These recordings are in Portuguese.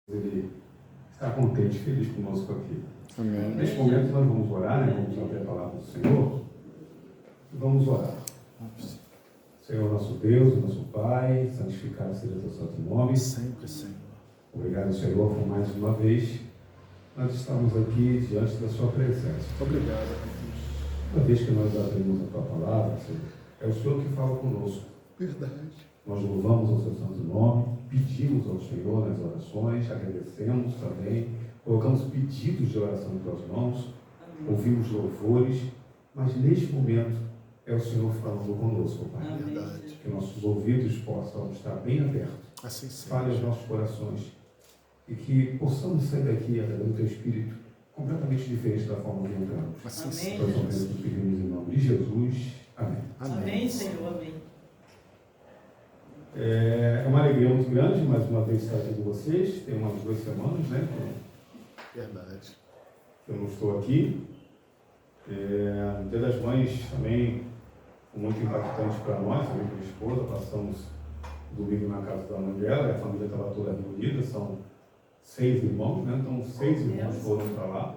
Ele está contente, feliz conosco aqui. Amém. Neste momento nós vamos orar, né? Vamos abrir a palavra do Senhor e vamos orar. Senhor nosso Deus, nosso Pai, santificado seja o teu santo nome. Sempre, Senhor. Obrigado, Senhor, por mais uma vez nós estamos aqui diante da sua presença. Obrigado, Deus. Uma vez que nós abrimos a tua palavra, Senhor, é o Senhor que fala conosco. Verdade. Nós louvamos o seu santo nome, pedimos ao Senhor nas orações, agradecemos também, colocamos pedidos de oração em tuas mãos, ouvimos louvores, mas neste momento é o Senhor falando conosco, Pai. Verdade. Que nossos ouvidos possam estar bem abertos, Assim seja. fale aos nossos corações e que possamos sair daqui através do teu Espírito completamente diferente da forma que entramos. Assim Amém. Nós seja. somos pedimos em nome de Jesus. Amém. Amém, Senhor, amém. É uma alegria muito grande, mais uma vez, estar aqui com vocês. Tem umas 2 semanas, né? Verdade. Que eu não estou aqui. O Dia das Mães também foi muito impactante para nós, também para minha esposa. Passamos domingo na casa da mãe dela, e a família estava toda reunida, são 6 irmãos, né? Então 6 irmãos foram para lá.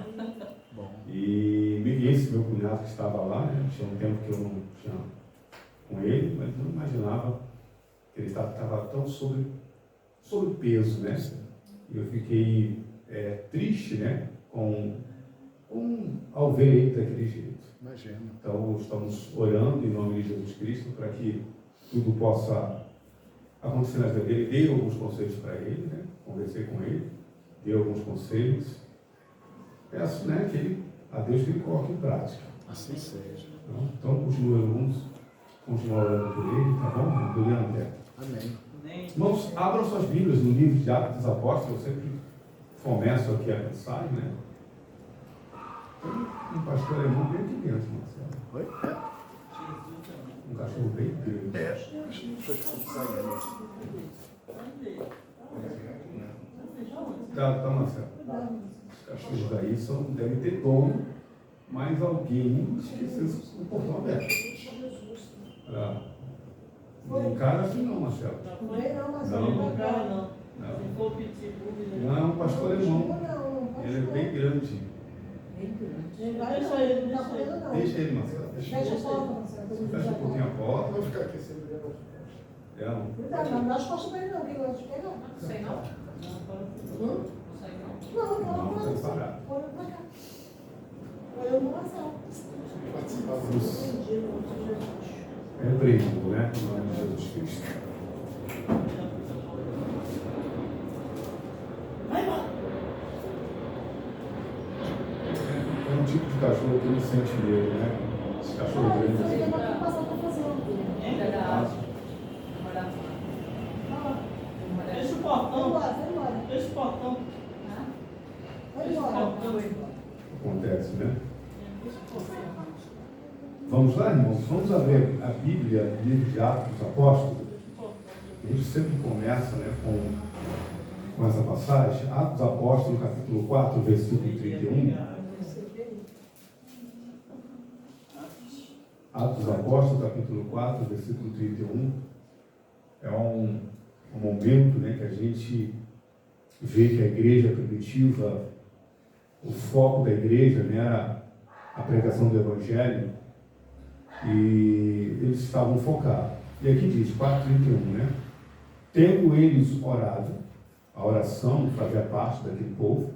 Bom. E esse meu cunhado que estava lá, né? Tinha um tempo que eu não tinha com ele, mas não imaginava que ele estava tão sobre peso, né? E eu fiquei triste, né? Ao ver ele daquele jeito. Imagina. Então, estamos orando em nome de Jesus Cristo para que tudo possa acontecer na vida dele. Dei alguns conselhos para ele, né? Conversei com ele, dei alguns conselhos. Peço, né, que a Deus que ele coloque em prática. Assim seja. Então, continuamos orando por ele, tá bom? Por ele, André. Amém. Amém. Irmãos, abram suas Bíblias no livro de Atos dos Apóstolos. Eu sempre começo aqui a mensagem, né? Tem um pastor alemão bem aqui dentro, Marcelo. Oi? Jesus, amém. Um cachorro bem grande. Deixa eu sair ali. Tá, Marcelo. Os cachorros aí devem ter dono, mas alguém esqueceu o portão aberto. Um cara assim não, Marcelo. Não, não. Não. Se for pitbull, Não, pastor alemão. Ele é bem grande. Deixa ele. Deixa ele, Marcelo. Deixa ele. Fecha a porta, Marcelo. Fecha um pouquinho a porta. Vou ficar aqui sempre. Não. Cuidado, não dá as costas pra ele não, quem gosta de pegar. Sei não? Hum? Sei não. Não, Não, não, precisa parar. Olha pra cá. Olha no Marcelo. Entendi, não, Jesus. Repreendido, né? Em nome de Jesus Cristo. É um tipo de cachorro que não sente medo, né? Esse cachorro Ah, grande ele assim. vai ter que passar pra fazer o quê? Verdade. Morar Deixa o Vai portão. embora, vai embora. Deixa o portão. Vai embora. Acontece, né? Vamos lá, irmãos? Vamos abrir a Bíblia, o livro de Atos dos Apóstolos. A gente sempre começa, né, com essa passagem. Atos dos Apóstolos, capítulo 4, versículo 31. Atos dos Apóstolos, capítulo 4, versículo 31. É um momento, né, que a gente vê que a igreja primitiva, o foco da igreja, né, era a pregação do Evangelho, e eles estavam focados. E aqui diz, 4:31, né? Tendo eles orado, a oração fazia parte daquele povo,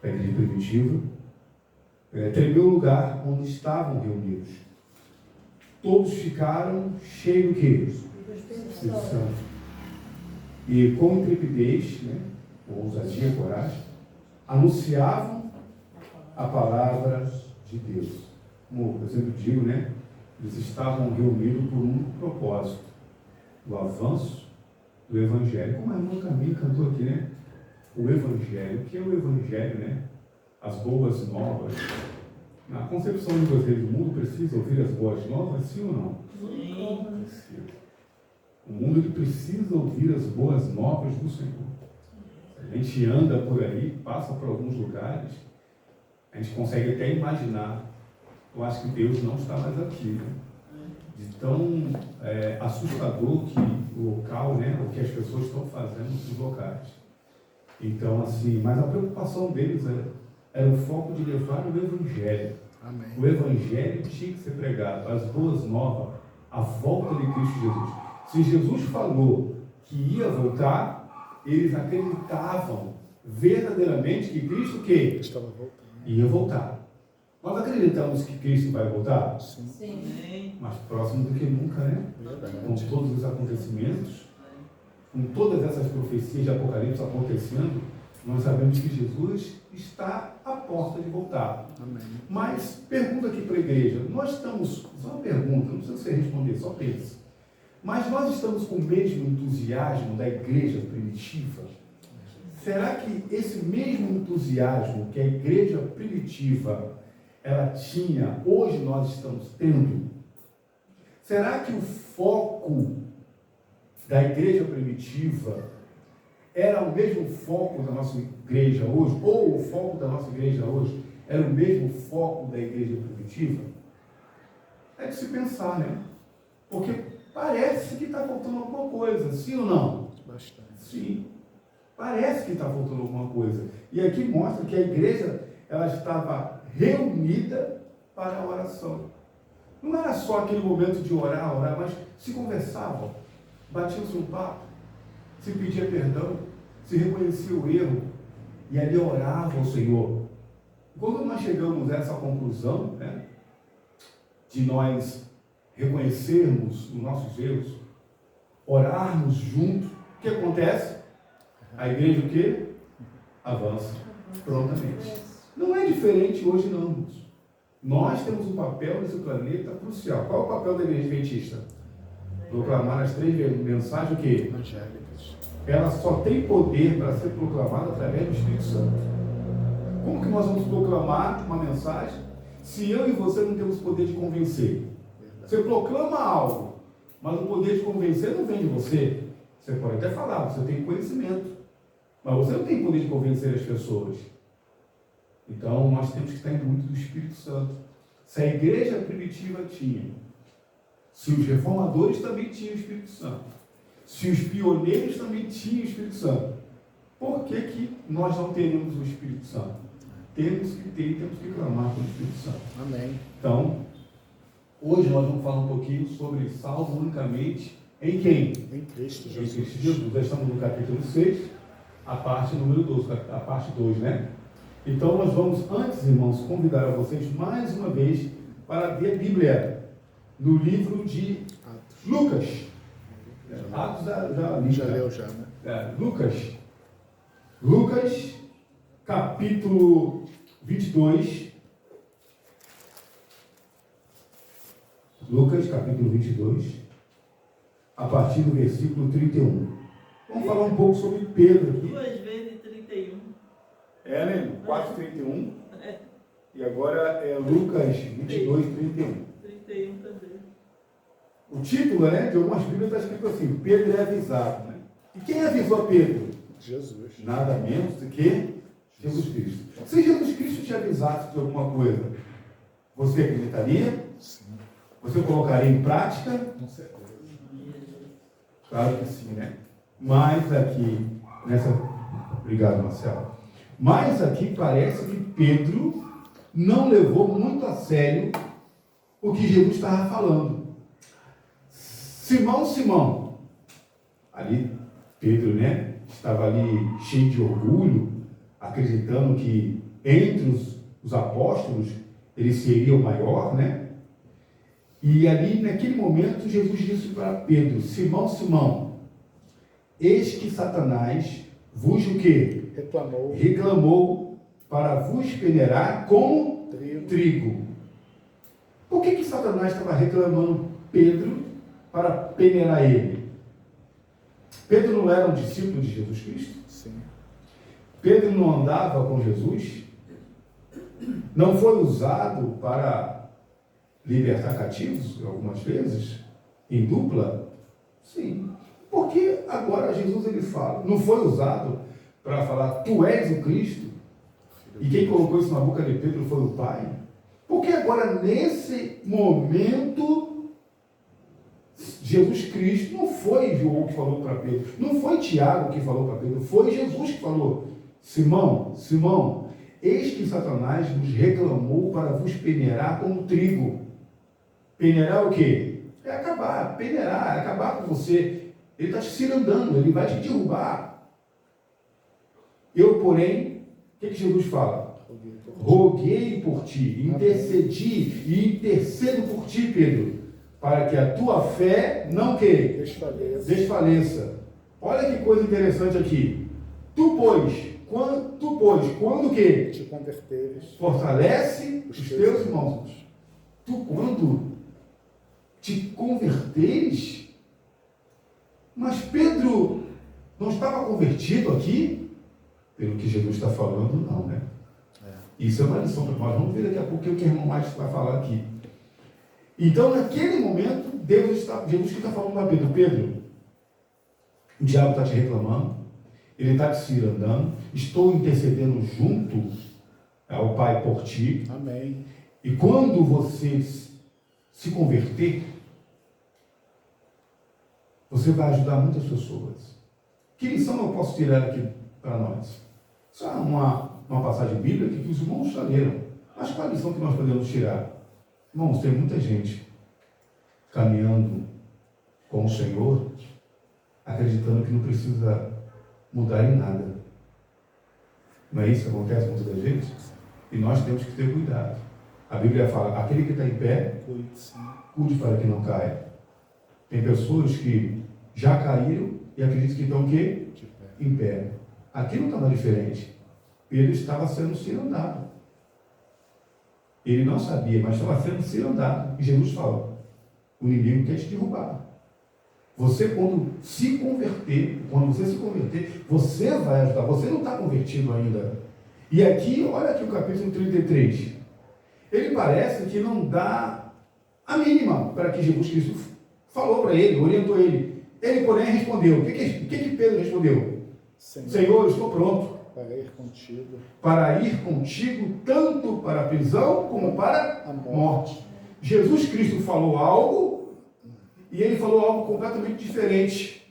da igreja primitiva, tremeu o lugar onde estavam reunidos. Todos ficaram cheios de quê? Espírito Santo. E com intrepidez, né, com ousadia e coragem, anunciavam a palavra de Deus. Como eu sempre digo, né, eles estavam reunidos por um propósito, o avanço do Evangelho. Como a irmã Camille cantou aqui, né? O Evangelho. O que é o Evangelho, né? As boas novas. Na concepção de vocês, o mundo precisa ouvir as boas novas, sim ou não? Sim. Precisa. O mundo ele precisa ouvir as boas novas do Senhor. A gente anda por aí, passa por alguns lugares, a gente consegue até imaginar. Eu acho que Deus não está mais aqui, né? De tão assustador que o local, né, o que as pessoas estão fazendo nos locais. Então, assim, mas a preocupação deles era o foco de levar o Evangelho. Amém. O Evangelho tinha que ser pregado, as boas novas, a volta de Cristo Jesus. Se Jesus falou que ia voltar, eles acreditavam verdadeiramente que Cristo o quê? Estava voltando. Ia voltar. Nós acreditamos que Cristo vai voltar? Sim. Sim. Amém. Mais próximo do que nunca, né? Com Verdade. todos os acontecimentos, com todas essas profecias de Apocalipse acontecendo, nós sabemos que Jesus está à porta de voltar. Amém. Mas, pergunta aqui para a igreja, nós estamos, só uma pergunta, não precisa você responder, só pense. Mas nós estamos com o mesmo entusiasmo da igreja primitiva? Será que esse mesmo entusiasmo que a igreja primitiva ela tinha, hoje nós estamos tendo? Será que o foco da igreja primitiva era o mesmo foco da nossa igreja hoje? Ou o foco da nossa igreja hoje era o mesmo foco da igreja primitiva? É de se pensar, né? Porque parece que está faltando alguma coisa, sim ou não? Bastante. Sim. Parece que está faltando alguma coisa. E aqui mostra que a igreja ela estava reunida para a oração. Não era só aquele momento de orar, mas se conversavam, batiam-se um papo, se pedia perdão, se reconhecia o erro e ali orava ao Senhor. Quando nós chegamos a essa conclusão, né, de nós reconhecermos os nossos erros, orarmos juntos, o que acontece? A igreja o quê? Avança prontamente. Não é diferente hoje não, irmãos. Nós temos um papel nesse planeta crucial. Qual é o papel da igreja adventista? Proclamar as 3 mensagens o quê? Evangélicas. Ela só tem poder para ser proclamada através do Espírito Santo. Como que nós vamos proclamar uma mensagem se eu e você não temos poder de convencer? Você proclama algo, mas o poder de convencer não vem de você. Você pode até falar, você tem conhecimento, mas você não tem poder de convencer as pessoas. Então, nós temos que estar imbuídos do Espírito Santo. Se a igreja primitiva tinha, se os reformadores também tinham o Espírito Santo, se os pioneiros também tinham o Espírito Santo, por que que nós não teremos o Espírito Santo? Temos que ter, temos que clamar pelo Espírito Santo. Amém. Então, hoje nós vamos falar um pouquinho sobre salvo unicamente em quem? Em Cristo Em Jesus. Cristo Jesus. Nós estamos no capítulo 6, a parte número 12, a parte 2, né? Então nós vamos, antes, irmãos, convidar a vocês mais uma vez para ver a Bíblia no livro de Atos. Lucas. Atos já li. Já leu já, né? Lucas. Lucas, capítulo 22. Lucas, capítulo 22, a partir do versículo 31. Vamos falar um pouco sobre Pedro aqui. 2 vezes 31. Né? 4:31. E agora é Lucas 22, 31. 31 também. O título, né, de algumas Bíblias está escrito assim: Pedro é avisado. Né? E quem avisou a Pedro? Jesus. Nada menos do que Jesus Cristo. Se Jesus Cristo te avisasse de alguma coisa, você acreditaria? Sim. Você colocaria em prática? Com certeza. Claro que sim, né? Mas aqui, Obrigado, Marcelo. Mas aqui parece que Pedro não levou muito a sério o que Jesus estava falando. Simão. Ali, Pedro, né? Estava ali cheio de orgulho, acreditando que entre os apóstolos ele seria o maior, né? E ali, naquele momento, Jesus disse para Pedro: Simão, eis que Satanás vos o quê? Reclamou para vos peneirar como trigo. Por que Satanás estava reclamando Pedro para peneirar ele? Pedro não era um discípulo de Jesus Cristo? Sim. Pedro não andava com Jesus? Não foi usado para libertar cativos algumas vezes? Em dupla? Sim. Porque agora Jesus ele fala, não foi usado para falar, tu és o Cristo? E quem colocou isso na boca de Pedro foi o Pai? Porque agora, nesse momento, Jesus Cristo, não foi João que falou para Pedro, não foi Tiago que falou para Pedro, foi Jesus que falou: Simão, Simão, eis que Satanás vos reclamou para vos peneirar como trigo. Peneirar o quê? É acabar, peneirar, é acabar com você. Ele está te cirandando, ele vai te derrubar. Eu, porém, o que Jesus fala? Roguei por ti, intercedi e intercedo por ti, Pedro, para que a tua fé não que desfaleça. Olha que coisa interessante aqui. Tu, pois, quando que Te converteres. fortalece os teus irmãos. Tu, quando te converteres. Mas Pedro não estava convertido aqui? Pelo que Jesus está falando, não, né? Isso é uma lição para nós. Vamos ver daqui a pouco o que o irmão Márcio vai falar aqui. Então, naquele momento, Jesus que está falando para Pedro: Pedro, o diabo está te reclamando, ele está te cirandando, estou intercedendo junto ao Pai por ti. Amém. E quando você se converter, você vai ajudar muitas pessoas. Que lição eu posso tirar aqui para nós? Isso é uma passagem bíblica que os irmãos já leram. Mas qual a lição que nós podemos tirar? Irmãos, tem muita gente caminhando com o Senhor, acreditando que não precisa mudar em nada. Não é isso que acontece com muita gente? E nós temos que ter cuidado. A Bíblia fala: aquele que está em pé, cuide para que não caia. Tem pessoas que já caíram e acreditam que estão o quê? Em pé. Aqui não estava diferente. Pedro estava sendo cirandado. Ele não sabia, mas estava sendo cirandado. E Jesus fala: o inimigo quer te derrubar. Você, quando você se converter, você vai ajudar. Você não está convertido ainda. E aqui, olha aqui o capítulo 33. Ele parece que não dá a mínima para que Jesus Cristo falou para ele, orientou ele. Ele, porém, respondeu. O que Pedro respondeu? Senhor, eu estou pronto para ir contigo tanto para a prisão como para a morte. Jesus Cristo falou algo e ele falou algo completamente diferente.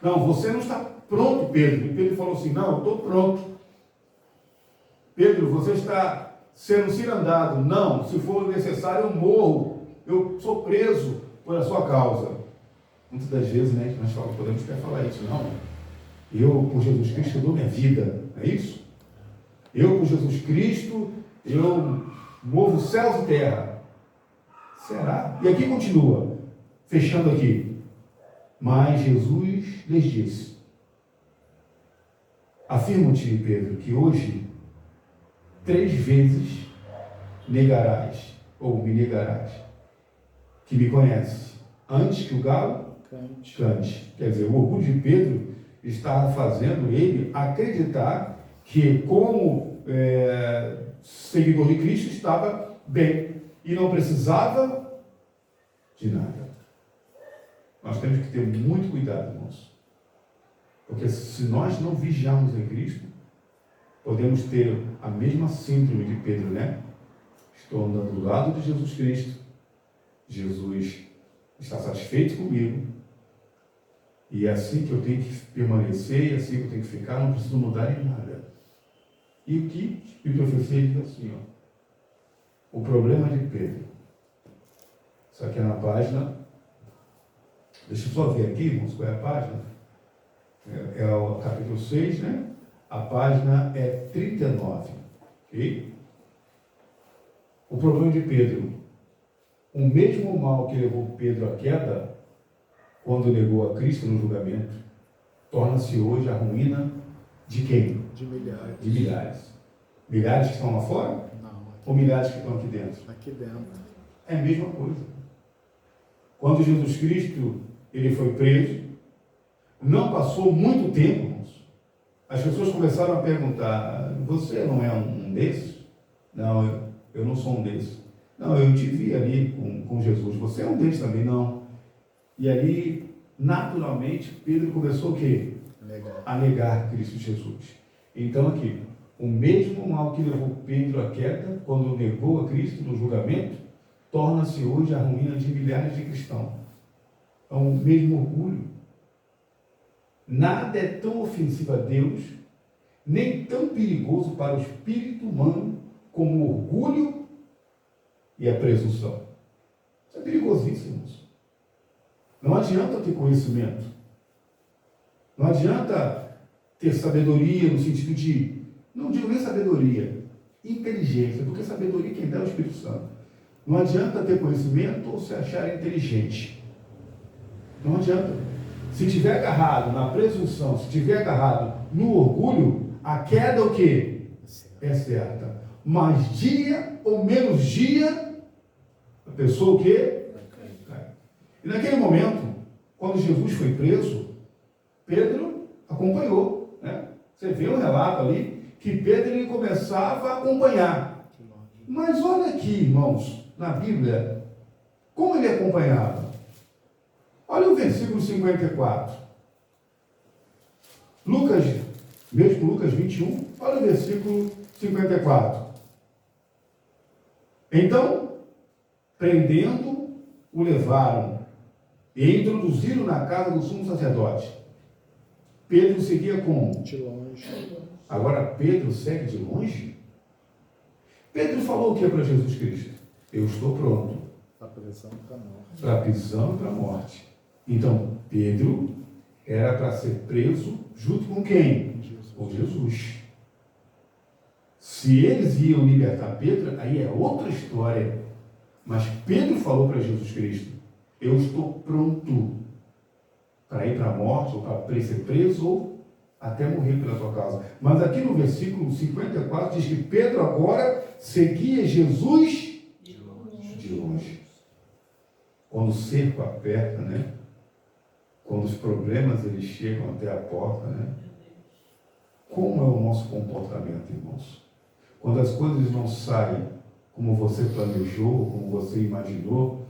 Não, você não está pronto, Pedro. E Pedro falou assim: não, eu estou pronto. Pedro, você está sendo cirandado. Não, se for necessário eu morro. Eu sou preso por a sua causa. Muitas das vezes, né, nós podemos até falar isso. Não, eu por Jesus Cristo dou minha vida. É isso? Eu por Jesus Cristo, eu movo céus e terra. Será? E aqui continua, fechando aqui. Mas Jesus lhes disse: afirmo-te, Pedro, que hoje 3 vezes negarás, ou me negarás, que me conhece, antes que o galo cante. Quer dizer, o orgulho de Pedro estava fazendo ele acreditar que, como seguidor de Cristo, estava bem e não precisava de nada. Nós temos que ter muito cuidado, irmãos, porque se nós não vigiarmos em Cristo, podemos ter a mesma síndrome de Pedro, né? Estou andando do lado de Jesus Cristo, Jesus está satisfeito comigo, e é assim que eu tenho que permanecer, é assim que eu tenho que ficar, não preciso mudar em nada. E o que me professei diz assim, ó: o problema de Pedro. Isso aqui é na página, deixa eu só ver aqui, irmãos, qual é a página? É o capítulo 6, né? A página é 39, ok? O problema de Pedro. O mesmo mal que levou Pedro à queda, quando negou a Cristo no julgamento, torna-se hoje a ruína de quem? De milhares. De milhares. Milhares que estão lá fora? Não. Ou milhares que estão aqui dentro? Aqui dentro. É a mesma coisa. Quando Jesus Cristo ele foi preso, não passou muito tempo, irmãos. As pessoas começaram a perguntar: você não é um desses? Não, eu não sou um desses. Não, eu te vi ali com Jesus. Você é um deles também? Não. E ali, naturalmente, Pedro começou o quê? A negar Cristo Jesus. Então aqui, o mesmo mal que levou Pedro à queda, quando negou a Cristo no julgamento, torna-se hoje a ruína de milhares de cristãos. é o mesmo orgulho. Nada é tão ofensivo a Deus, nem tão perigoso para o espírito humano como o orgulho e a presunção. Isso é perigosíssimo. Não adianta ter conhecimento. Não adianta ter sabedoria no sentido de, não digo nem sabedoria, inteligência, porque sabedoria quem dá é o Espírito Santo. Não adianta ter conhecimento ou se achar inteligente. Não adianta. Se estiver agarrado na presunção, se estiver agarrado no orgulho, a queda é o quê? É certa. Mais dia ou menos dia, a pessoa o quê? Cai. E naquele momento, quando Jesus foi preso, Pedro acompanhou, né? Você vê um relato ali que Pedro ele começava a acompanhar. Mas olha aqui, irmãos, na Bíblia, como ele acompanhava. Olha o versículo 54. Mesmo Lucas 21, olha o versículo 54. Então, prendendo, o levaram e introduziram na casa do sumo sacerdote. Pedro seguia como? De longe. Agora Pedro segue de longe? Pedro falou o que para Jesus Cristo? Eu estou pronto. A prisão para a morte. Para a prisão e para a morte. Então, Pedro era para ser preso junto com quem? Com Jesus. Se eles iam libertar Pedro, aí é outra história. Mas Pedro falou para Jesus Cristo, eu estou pronto para ir para a morte, ou para ser preso, ou até morrer pela tua causa. Mas aqui no versículo 54 diz que Pedro agora seguia Jesus de longe. Quando o cerco aperta, né? Quando os problemas eles chegam até a porta, né? Como é o nosso comportamento, irmãos? Quando as coisas não saem como você planejou, como você imaginou,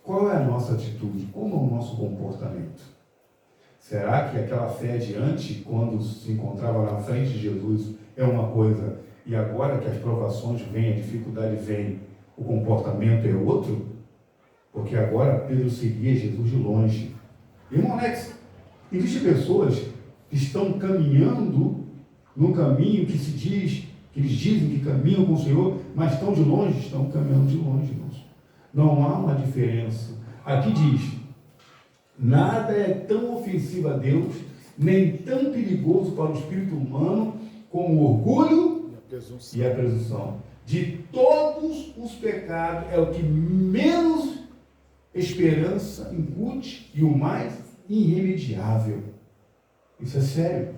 qual é a nossa atitude? Como é o nosso comportamento? Será que aquela fé adiante, quando se encontrava na frente de Jesus, é uma coisa, e agora que as provações vêm, a dificuldade vem, o comportamento é outro? Porque agora Pedro seguia Jesus de longe. Irmão Alex, existem pessoas que estão caminhando num caminho que se diz, que eles dizem que caminham com o Senhor, mas estão de longe, estão caminhando de longe, irmãos. Não há uma diferença. Aqui diz, nada é tão ofensivo a Deus, nem tão perigoso para o espírito humano, como o orgulho e a presunção. De todos os pecados, é o que menos esperança incute e o mais irremediável. Isso é sério.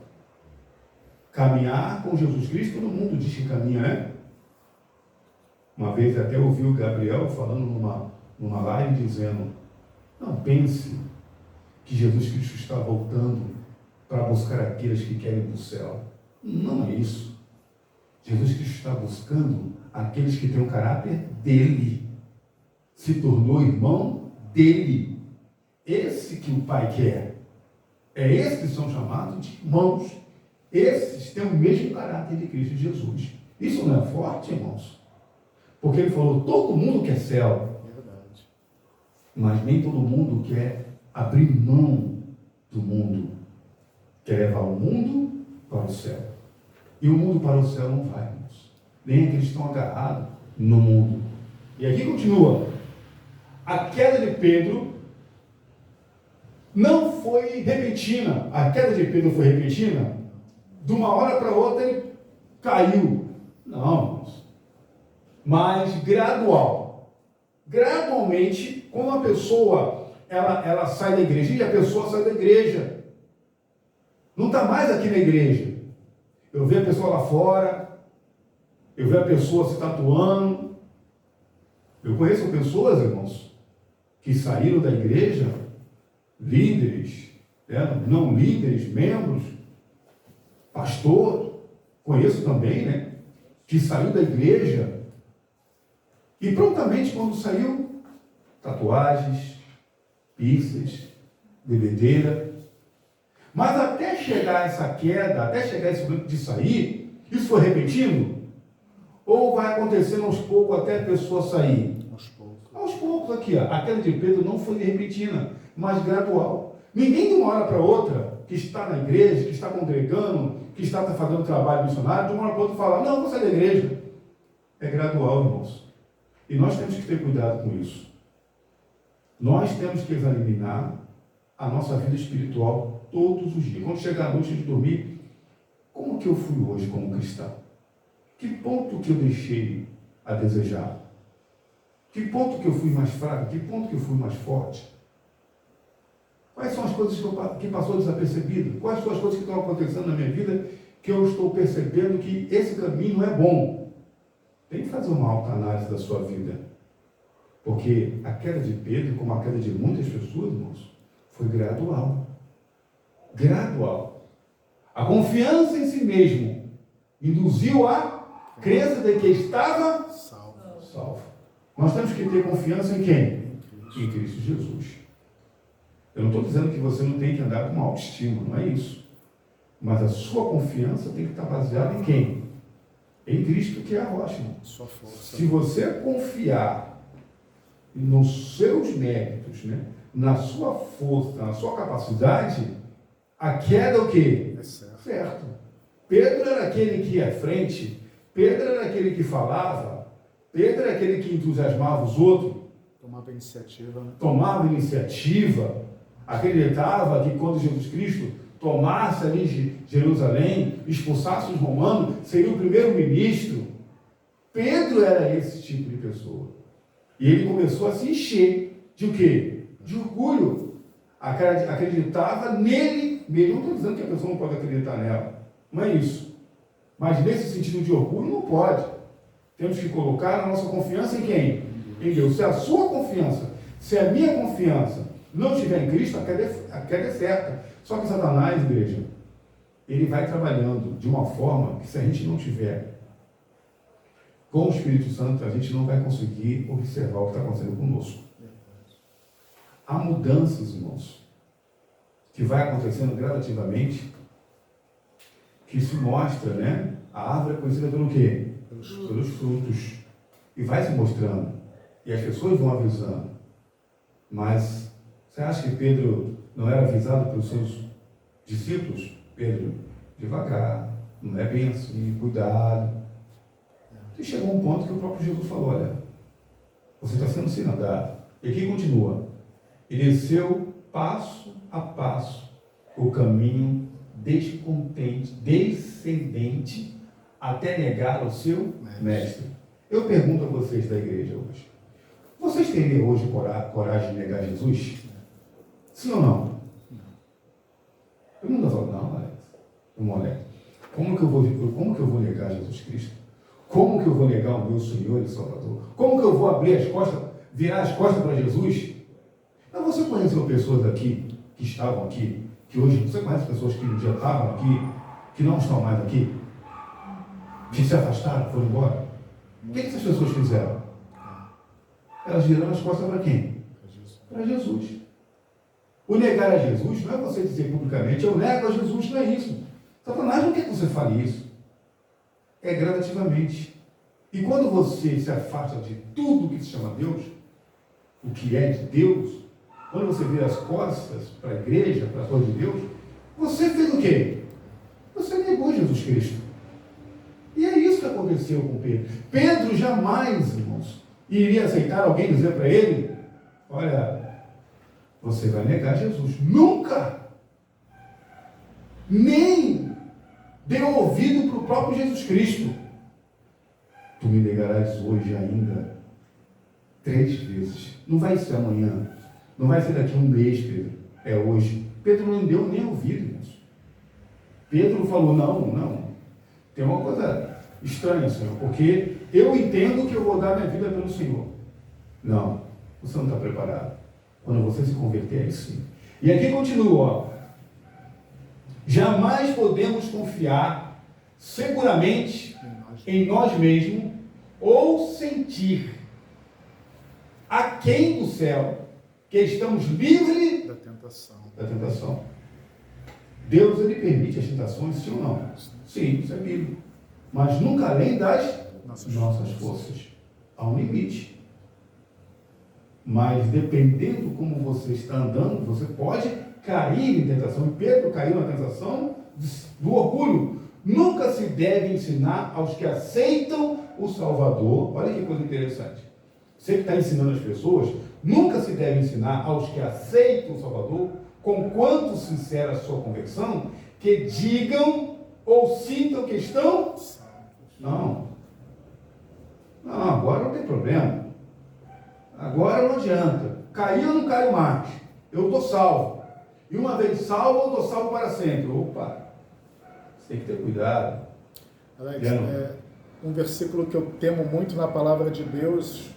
Caminhar com Jesus Cristo, todo mundo diz que caminha, né? Uma vez até ouvi o Gabriel falando numa live dizendo, não pense que Jesus Cristo está voltando para buscar aqueles que querem ir para o céu. Não é isso. Jesus Cristo está buscando aqueles que têm o caráter dele. Se tornou irmão dele. Esse que o Pai quer. É esses que são chamados de irmãos. Esses têm o mesmo caráter de Cristo Jesus. Isso não é forte, irmãos? Porque ele falou, todo mundo quer céu. Verdade. Mas nem todo mundo quer abrir mão do mundo. Quer levar o mundo para o céu. E o mundo para o céu não vai, irmãos. Nem aqueles que estão agarrados no mundo. E aqui continua. A queda de Pedro não foi repentina. A queda de Pedro foi repentina. De uma hora para outra ele caiu. Não, irmãos. Mas gradual. Gradualmente, quando a pessoa ela sai da igreja, e a pessoa sai da igreja. Não está mais aqui na igreja. Eu vejo a pessoa lá fora, eu vejo a pessoa se tatuando. Eu conheço pessoas, irmãos, que saíram da igreja, líderes, né? Não líderes, membros, pastor, conheço também, né? Que saiu da igreja e prontamente quando saiu, tatuagens, piercings, bebedeira. Mas até chegar essa queda, até chegar esse momento de sair, isso foi repetindo? Ou vai acontecendo aos poucos até a pessoa sair? Aos poucos. Aos poucos. ponto aqui, ó, a queda de Pedro não foi repentina, mas gradual. Ninguém de uma hora para outra, que está na igreja, que está congregando, que está fazendo trabalho missionário, de uma hora para outra fala, não, vou sair da igreja. É gradual, irmãos. E nós temos que ter cuidado com isso. Nós temos que examinar a nossa vida espiritual todos os dias. Quando chegar a noite de dormir, como que eu fui hoje como cristão? Que ponto que eu deixei a desejar? Que ponto que eu fui mais fraco? Que ponto que eu fui mais forte? Quais são as coisas que passou desapercebido? Quais são as coisas que estão acontecendo na minha vida que eu estou percebendo que esse caminho não é bom? Tem que fazer uma autoanálise da sua vida. Porque a queda de Pedro, como a queda de muitas pessoas, irmãos, foi gradual. Gradual. A confiança em si mesmo induziu a crença de que estava salvo. Nós temos que ter confiança em quem? Em Cristo Jesus. Eu não estou dizendo que você não tem que andar com autoestima, não é isso. Mas a sua confiança tem que estar baseada em quem? Em Cristo, que é a rocha. Sua força. Se você confiar nos seus méritos, né, na sua força, na sua capacidade, a queda é o quê? É certo. Certo. Pedro era aquele que ia à frente, Pedro era aquele que falava, Pedro era aquele que entusiasmava os outros, Tomava iniciativa, né? tomava iniciativa, acreditava que quando Jesus Cristo tomasse ali de Jerusalém, expulsasse os romanos, seria o primeiro-ministro. Pedro era esse tipo de pessoa. E ele começou a se encher de o quê? De orgulho. Acreditava nele mesmo. Não estou dizendo que a pessoa não pode acreditar nela. Não é isso. Mas nesse sentido de orgulho, não pode. Temos que colocar a nossa confiança em quem? Em Deus. Se a sua confiança, se a minha confiança não estiver em Cristo, a queda é certa. Só que Satanás, igreja, ele vai trabalhando de uma forma que, se a gente não tiver com o Espírito Santo, a gente não vai conseguir observar o que está acontecendo conosco. Há mudanças, irmãos, que vai acontecendo gradativamente, que se mostra, né? A árvore é conhecida pelo quê? Pelos frutos. E vai se mostrando. E as pessoas vão avisando. Mas você acha que Pedro não era avisado pelos seus discípulos? Pedro, devagar, não é bem assim, cuidado. E chegou um ponto que o próprio Jesus falou, olha, você está sendo sinadado. E aqui continua. E desceu passo a passo o caminho descendente até negar o seu mestre. Eu pergunto a vocês da igreja hoje. Vocês teriam hoje coragem de negar Jesus? Sim ou não? Eu não estou falando, não, Alex. Alex. Como que eu vou negar Jesus Cristo? Como que eu vou negar o meu Senhor e Salvador? Como que eu vou abrir as costas, virar as costas para Jesus? Mas você conheceu pessoas aqui, que estavam aqui, que hoje, você conhece pessoas que um dia estavam aqui, que não estão mais aqui? Que se afastaram, foram embora? O que essas pessoas fizeram? Elas viraram as costas para quem? Para Jesus. O negar a Jesus não é você dizer publicamente, eu nego a Jesus, não é isso. Satanás não quer que você fale isso. É gradativamente. E quando você se afasta de tudo que se chama Deus, o que é de Deus, quando você vira as costas para a igreja, para a coisa de Deus, você fez o quê? Você negou Jesus Cristo. E é isso que aconteceu com Pedro. Pedro jamais, irmãos, iria aceitar alguém dizer para ele, olha, você vai negar Jesus. Nunca! Nem deu ouvido para o próprio Jesus Cristo. Tu me negarás hoje ainda 3 vezes. Não vai ser amanhã. Não vai ser daqui a um mês, Pedro. É hoje. Pedro não deu nem ouvido, irmãos. Pedro falou, não. Tem uma coisa estranha, Senhor, porque eu entendo que eu vou dar minha vida pelo Senhor. Não, você não está preparado. Quando você se converter, aí sim. E aqui continua, ó. Jamais podemos confiar seguramente em nós mesmos ou sentir aquém do céu que estamos livres da tentação. Deus, ele permite as tentações, sim ou não? Sim, isso é bíblico. Mas nunca além das nossas forças. Há um limite. Mas dependendo como você está andando, você pode cair em tentação. E Pedro caiu na tentação do orgulho. Nunca se deve ensinar aos que aceitam o Salvador. Olha que coisa interessante. Você que está ensinando as pessoas, nunca se deve ensinar aos que aceitam o Salvador, com quanto sincera a sua conversão, que digam ou sintam que estão... Não, agora não tem problema. Agora não adianta. Caí ou não caio mais. Eu estou salvo. E uma vez salvo, eu estou salvo para sempre. Opa! Você tem que ter cuidado. Alex, um versículo que eu temo muito na palavra de Deus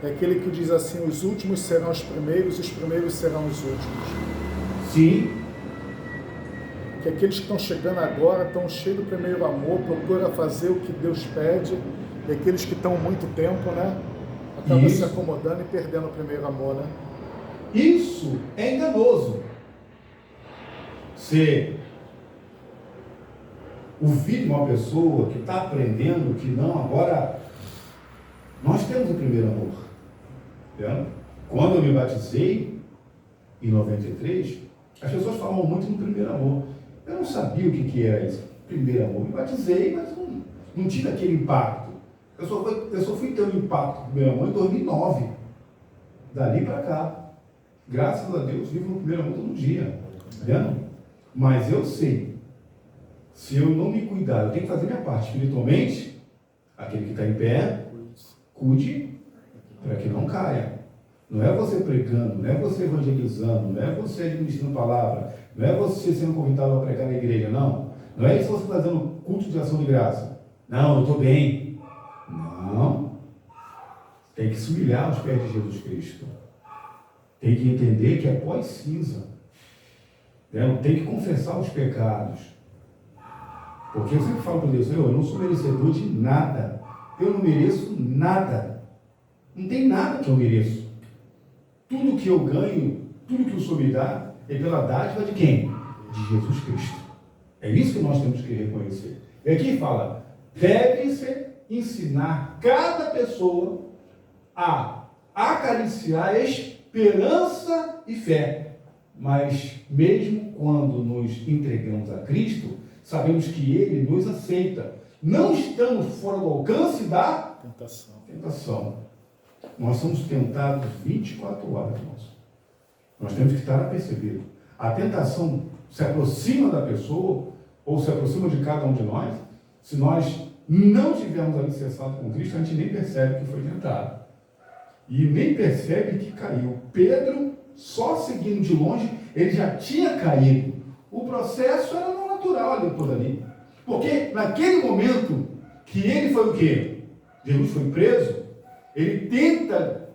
é aquele que diz assim: os últimos serão os primeiros, os primeiros serão os últimos. Sim. Que aqueles que estão chegando agora estão cheios do primeiro amor, procuram fazer o que Deus pede, e aqueles que estão há muito tempo, né, acabam se acomodando e perdendo o primeiro amor, né? Isso é enganoso. Você ouvir de uma pessoa que está aprendendo que não, agora nós temos o primeiro amor. Entendeu? Quando eu me batizei, em 93, as pessoas falavam muito no primeiro amor. Eu não sabia o que era isso, primeiro amor. Me batizei, mas não tive aquele impacto. Eu só fui ter um impacto do primeiro amor em 2009. Dali para cá. Graças a Deus, vivo no primeiro amor todo dia. Entendeu? Mas eu sei, se eu não me cuidar, eu tenho que fazer minha parte espiritualmente. Aquele que está em pé, cuide para que não caia. Não é você pregando, não é você evangelizando, não é você administrando palavra, não é você sendo convidado a pregar na igreja, não. Não é isso que você está fazendo culto de ação de graça. Não, eu estou bem. Não. Tem que se humilhar aos pés de Jesus Cristo. Tem que entender que é pó e cinza. Tem que confessar os pecados. Porque eu sempre falo para Deus: Senhor, eu não sou merecedor de nada. Eu não mereço nada. Não tem nada que eu mereço. Tudo que eu ganho, tudo que o Senhor me dá, é pela dádiva de quem? De Jesus Cristo. É isso que nós temos que reconhecer. E aqui fala: deve-se ensinar cada pessoa a acariciar esperança e fé. Mas mesmo quando nos entregamos a Cristo, sabemos que Ele nos aceita. Não estamos fora do alcance da tentação. Nós somos tentados 24 horas, irmãos. Nós temos que estar apercebidos. A tentação se aproxima da pessoa, ou se aproxima de cada um de nós. Se nós não tivermos alicerçado com Cristo, a gente nem percebe que foi tentado. E nem percebe que caiu. Pedro, só seguindo de longe, ele já tinha caído. O processo era não natural depois ali. Porque naquele momento que ele foi o quê? Jesus foi preso. Ele tenta,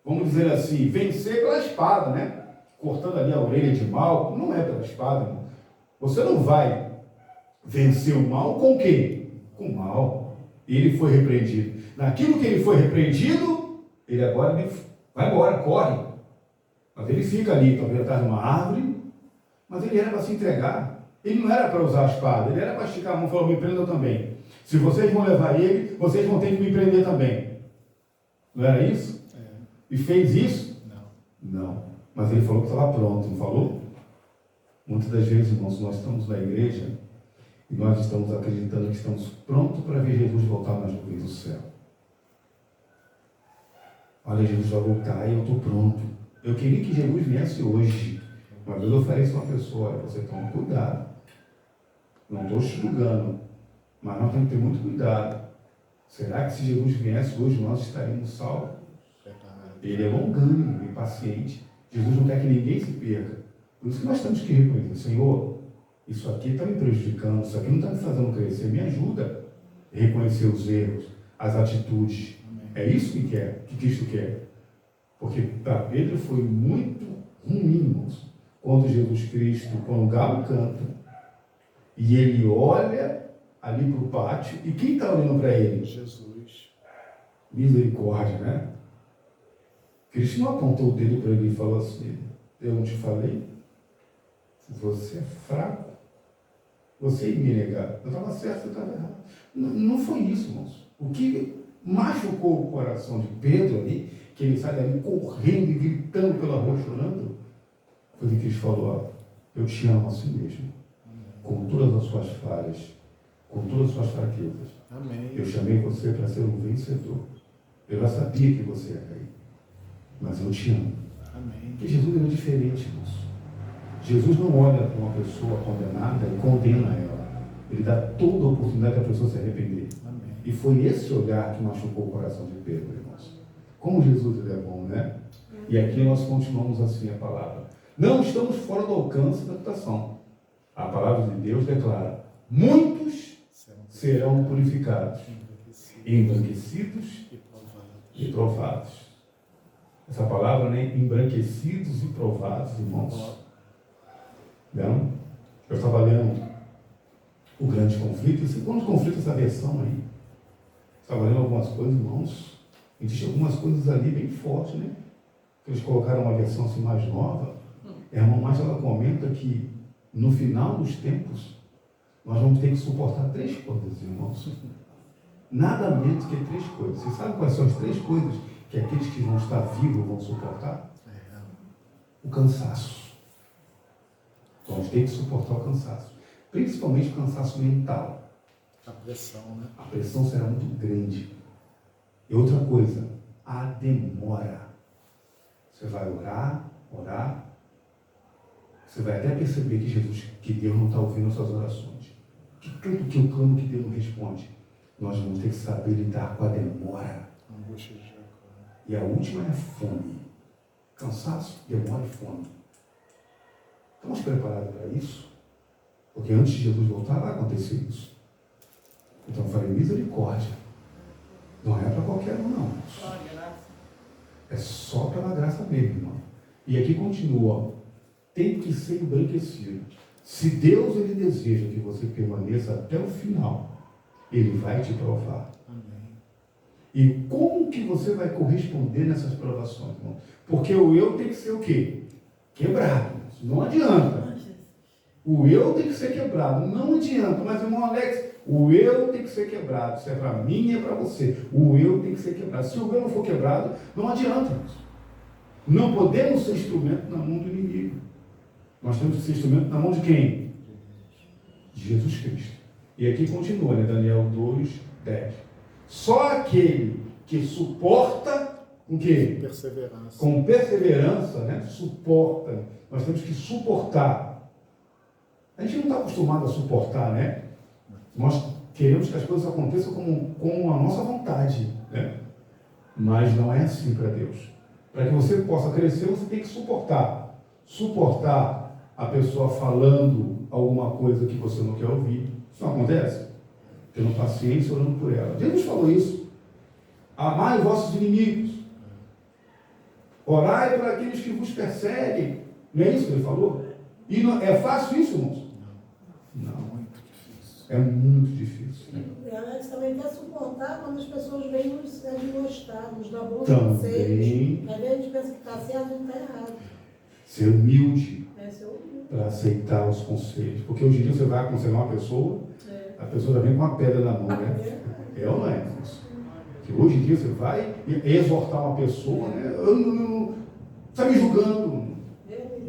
vamos dizer assim, vencer pela espada, né? Cortando ali a orelha de Malco. Não é pela espada, irmão. Você não vai vencer o mal com o quê? Com o mal. Ele foi repreendido. Naquilo que ele foi repreendido, ele agora vai embora, corre. Mas ele fica ali, talvez atrás de uma árvore, mas ele era para se entregar. Ele não era para usar a espada, ele era para esticar a mão e falar: me prendam também. Se vocês vão levar ele, vocês vão ter que me prender também. Não era isso? E fez isso? Não. Mas ele falou que estava pronto, não falou? Muitas das vezes, irmãos, nós estamos na igreja e nós estamos acreditando que estamos prontos para ver Jesus voltar nas nuvens do céu. Olha, Jesus vai voltar e eu estou pronto. Eu queria que Jesus viesse hoje. Uma vez eu ofereço uma pessoa: olha, você toma cuidado. Não estou julgando, mas nós temos que ter muito cuidado. Será que se Jesus viesse hoje, nós estaríamos salvos? Ele é longânimo e paciente. Jesus não quer que ninguém se perca. Por isso que nós temos que reconhecer: Senhor, isso aqui está me prejudicando, isso aqui não está me fazendo crescer, me ajuda a reconhecer os erros, as atitudes. É isso que quer, que Cristo quer. Porque para Pedro foi muito ruim, irmãos, quando Jesus Cristo, quando o galo canta, e ele olha ali para o pátio, e quem está olhando para ele? Jesus. Misericórdia, né? Cristo não apontou o dedo para ele e falou assim: eu não te falei? Você é fraco. Você ia me negar. Eu estava certo, eu estava errado. Não foi isso, irmãos. O que machucou o coração de Pedro ali que ele sai dali correndo e gritando pela rua, chorando, foi que Cristo falou, ó, eu te amo assim mesmo, com todas as suas falhas, com todas as suas fraquezas. Amém. Eu chamei você para ser um vencedor. Eu já sabia que você ia cair, mas eu te amo. Amém. Porque Jesus era diferente, irmãos. Jesus não olha para uma pessoa condenada e condena ela. Ele dá toda a oportunidade da pessoa se arrepender. Amém. E foi esse olhar que machucou o coração de Pedro, irmãos. Como Jesus ele é bom, né? E aqui nós continuamos assim a palavra. Não estamos fora do alcance da tentação. A palavra de Deus declara: muitos serão purificados, embranquecidos e provados. Essa palavra, né? Embranquecidos e provados, irmãos. Não? Eu estava lendo o Grande Conflito. Esse Grande Conflito, essa versão aí. Estava lendo algumas coisas, irmãos. Existem algumas coisas ali bem fortes, né? Eles colocaram uma versão assim mais nova. A irmã Márcia, ela comenta que no final dos tempos nós vamos ter que suportar 3 coisas, irmãos. Nada menos que 3 coisas. Vocês sabem quais são as 3 coisas que aqueles que vão estar vivos vão suportar? O cansaço. Vamos ter que suportar o cansaço. Principalmente o cansaço mental. A pressão, né? A pressão será muito grande. E outra coisa, a demora. Você vai orar. Você vai até perceber que Deus não está ouvindo as suas orações. Que tudo que eu clamo que Deus não responde. Nós vamos ter que saber lidar com a demora. Angústia de Jacó. E a última é a fome. Cansaço, demora e fome. Estamos preparados para isso? Porque antes de Jesus voltar, vai acontecer isso. Então eu falei, misericórdia. Não é para qualquer um, não. Só a graça. É só pela graça mesmo, irmão. E aqui continua. Tem que ser embranquecido. Se Deus ele deseja que você permaneça até o final, Ele vai te provar. Amém. E como que você vai corresponder nessas provações, irmão? Porque o eu tem que ser o quê? Quebrado. Não adianta. O eu tem que ser quebrado. Não adianta. Mas, irmão Alex, o eu tem que ser quebrado. Isso é para mim e é para você. O eu tem que ser quebrado. Se o eu não for quebrado, não adianta, irmãos. Não podemos ser instrumento na mão do inimigo. Nós temos que ser instrumento na mão de quem? De Jesus Cristo. E aqui continua, né? Daniel 2:10. Só aquele que suporta com quê? Perseverança. Com perseverança, né? Suporta. Nós temos que suportar. A gente não está acostumado a suportar, né? Nós queremos que as coisas aconteçam com a nossa vontade, né? Mas não é assim para Deus. Para que você possa crescer, você tem que suportar. Suportar a pessoa falando alguma coisa que você não quer ouvir. Isso não acontece? Tendo paciência, orando por ela. Jesus falou isso. Amai os vossos inimigos. Orai por aqueles que vos perseguem. Não é isso que ele falou? E não, é fácil isso, irmãos? Não. Muito difícil. É muito difícil. Né? E a gente também quer suportar quando as pessoas vêm nos desgostar, nos dar bons Também. conselhos. Às vezes a gente pensa que está certo e não está errado. Ser humilde Esse é o para aceitar os conselhos. Porque hoje em dia você vai aconselhar uma pessoa, a pessoa já vem com uma pedra na mão, né? É ou não é? Que hoje em dia você vai exortar uma pessoa, né? Está me julgando.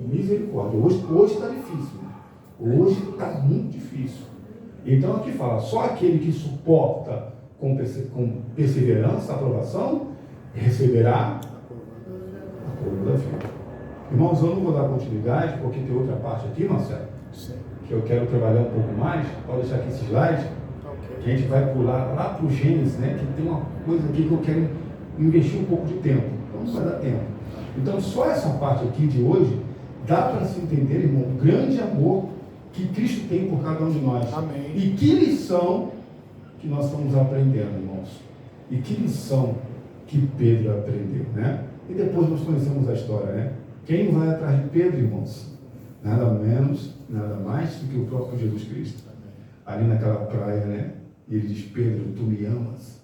Misericórdia. Hoje está difícil. Né? Hoje está muito difícil. Então aqui fala, só aquele que suporta com perseverança a aprovação, receberá a coroa da vida. Irmãos, eu não vou dar continuidade, porque tem outra parte aqui, Marcelo, Sim. que eu quero trabalhar um pouco mais. Pode deixar aqui esse slide, que a gente vai pular lá para o Gênesis, né? Que tem uma coisa aqui que eu quero investir um pouco de tempo. Então não vai dar tempo. Então só essa parte aqui de hoje dá para se entender, irmão, o grande amor que Cristo tem por cada um de nós. Amém. E que lição que nós estamos aprendendo, irmãos. E que lição que Pedro aprendeu, né? E depois nós conhecemos a história, né? Quem vai atrás de Pedro, irmãos? Nada menos, nada mais do que o próprio Jesus Cristo. Ali naquela praia, né? E ele diz, Pedro, tu me amas?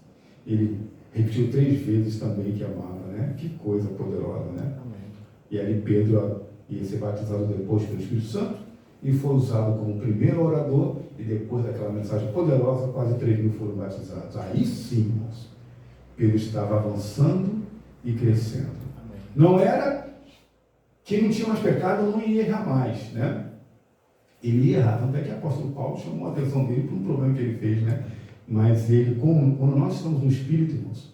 Ele repetiu 3 vezes também que amava, né? Que coisa poderosa, né? Amém. E ali Pedro ia ser batizado depois pelo Espírito Santo e foi usado como primeiro orador, e depois daquela mensagem poderosa, quase 3.000 foram batizados. Aí sim, irmãos, Pedro estava avançando e crescendo. Amém. Não era quem não tinha mais pecado não ia errar mais, né? Ele ia errar, tanto é que o apóstolo Paulo chamou a atenção dele por um problema que ele fez, né? Mas ele, quando nós estamos no Espírito, irmãos,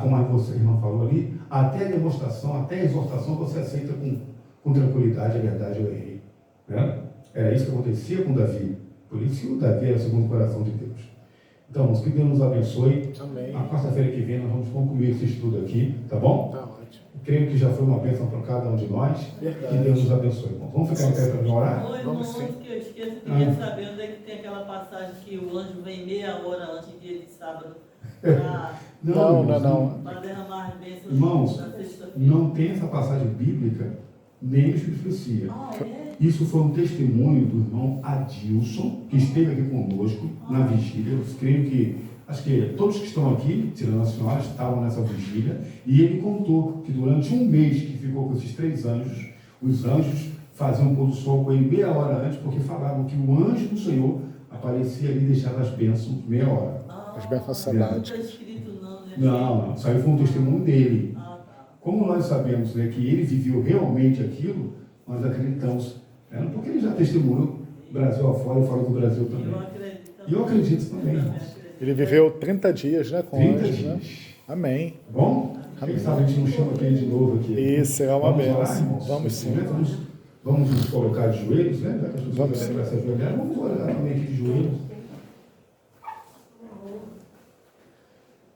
como a vossa irmã falou ali, até a demonstração, até a exortação você aceita com tranquilidade, é verdade, eu errei. Né? Era isso que acontecia com Davi. Por isso que o Davi era segundo o coração de Deus. Então, irmãos, que Deus nos abençoe. Amém. Na quarta-feira que vem nós vamos concluir esse estudo aqui, tá bom? Tá ótimo. Creio que já foi uma bênção para cada um de nós. Verdade. Que Deus nos abençoe, irmão. Vamos ficar em pé para orar? Ô, irmão, Vamos sim. antes que eu esqueça, eu queria saber onde é que tem aquela passagem que o anjo vem meia hora antes do dia de sábado Não. para derramar as bênçãos Irmãos, na sexta-feira. não tem essa passagem bíblica nem de profecia. Ah, é? Isso foi um testemunho do irmão Adilson, que esteve aqui conosco na vigília. Eu creio que, acho que todos que estão aqui, tirando a senhora, estavam nessa vigília. E ele contou que durante um mês que ficou com esses 3 anjos, os anjos faziam um pôr do sol com ele meia hora antes, porque falavam que o anjo do Senhor aparecia ali e deixava as bênçãos meia hora. As bênçãos Não sabáticas. está escrito não, né? Não, isso aí foi um testemunho dele. Ah, tá. Como nós sabemos, né, que ele viveu realmente aquilo, nós acreditamos. Né, porque ele já testemunhou Brasil afora e fora do Brasil também. Eu acredito também. E eu acredito também, Eu irmãos. acredito. Ele viveu 30 dias, né, com 30 anjos, né? dias. Amém. Tá bom? Quem sabe a gente não chama aquele de novo aqui. Isso será uma Vamos orar, bênção. irmãos? Vamos sim. Vamos nos colocar de joelhos, né? Já que as pessoas Vamos quiserem se ajoelhar, vamos orar também aqui de joelhos.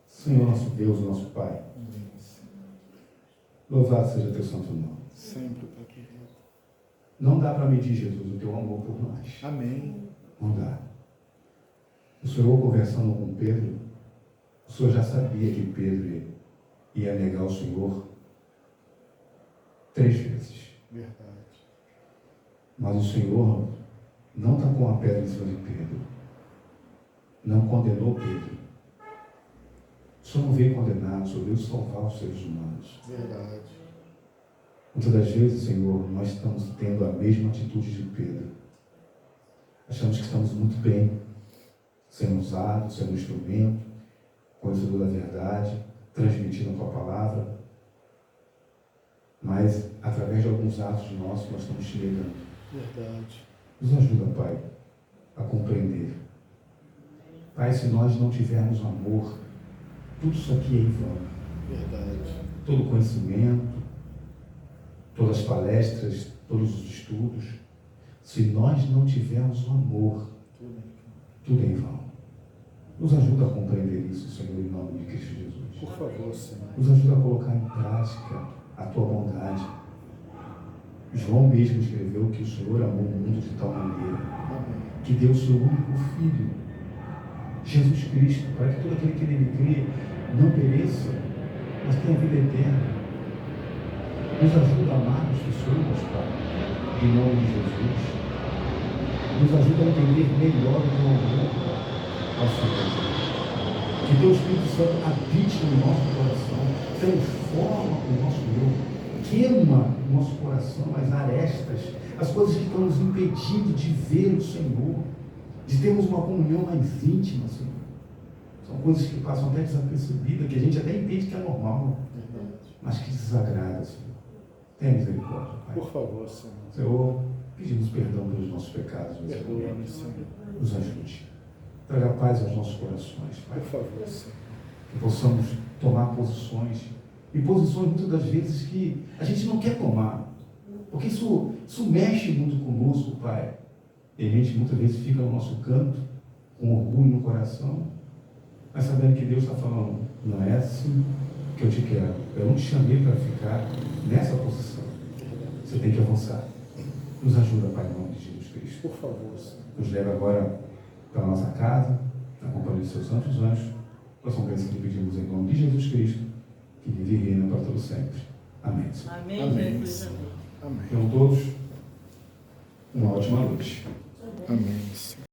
Senhor, nosso Deus, nosso Pai, louvado seja teu santo nome. Sempre, Pai querido. Não dá para medir, Jesus, o teu amor por nós. Amém. Não dá. O Senhor, conversando com Pedro, o Senhor já sabia que Pedro ia negar o Senhor 3 vezes. Verdade. Mas o Senhor não tacou a pedra em cima de Pedro. Não condenou Pedro. O Senhor não veio condenar, o Senhor veio salvar os seres humanos. Verdade. Muitas das vezes, Senhor, nós estamos tendo a mesma atitude de Pedro. Achamos que estamos muito bem, sendo usados, sendo um instrumento, conhecedor da verdade, transmitindo a tua palavra. Mas, através de alguns atos nossos, nós estamos te negando. Verdade. Nos ajuda, Pai, a compreender. Pai, se nós não tivermos amor, tudo isso aqui é em vão. Verdade. Todo conhecimento, todas as palestras, todos os estudos, se nós não tivermos o amor, tudo é em vão. Nos ajuda a compreender isso, Senhor, em nome de Cristo Jesus. Por favor, Senhor. Nos ajuda a colocar em prática a tua bondade. João mesmo escreveu que o Senhor amou o mundo de tal maneira Amém. que deu o seu único Filho, Jesus Cristo, para que todo aquele que nele crê não pereça, mas tenha vida eterna. Nos ajuda a amar as pessoas, Pai, em nome de Jesus. Nos ajuda a entender melhor o teu amor ao Senhor. Que teu Espírito Santo habite no nosso coração, transforma o nosso eu, queima o nosso coração as arestas, as coisas que estão nos impedindo de ver o Senhor, de termos uma comunhão mais íntima, Senhor. São coisas que passam até desapercebidas, que a gente até entende que é normal, Verdade. mas que desagrada, Senhor. Tenha misericórdia, Pai. Por favor, Senhor. Senhor, pedimos perdão pelos nossos pecados, nesse Perdoa-me, momento. Senhor. Nos ajude. Traga paz aos nossos corações, Pai. Por favor, Senhor. Que possamos tomar posições, e posições muitas das vezes que a gente não quer tomar, porque isso mexe muito conosco, Pai. E a gente muitas vezes fica no nosso canto, com orgulho no coração, mas sabendo que Deus está falando, não é assim que eu te quero. Eu não te chamei para ficar nessa posição. Você tem que avançar. Nos ajuda, Pai, em nome de Jesus Cristo. Por favor, Senhor. Nos leva agora para a nossa casa, na companhia dos seus santos anjos. Nós somos bênçãos que pedimos em nome de Jesus Cristo, que vive e reina para todos sempre. Amém. Senhor. Amém, Amém. Jesus. Amém. Amém. Tenham todos uma ótima noite. Amém, Senhor.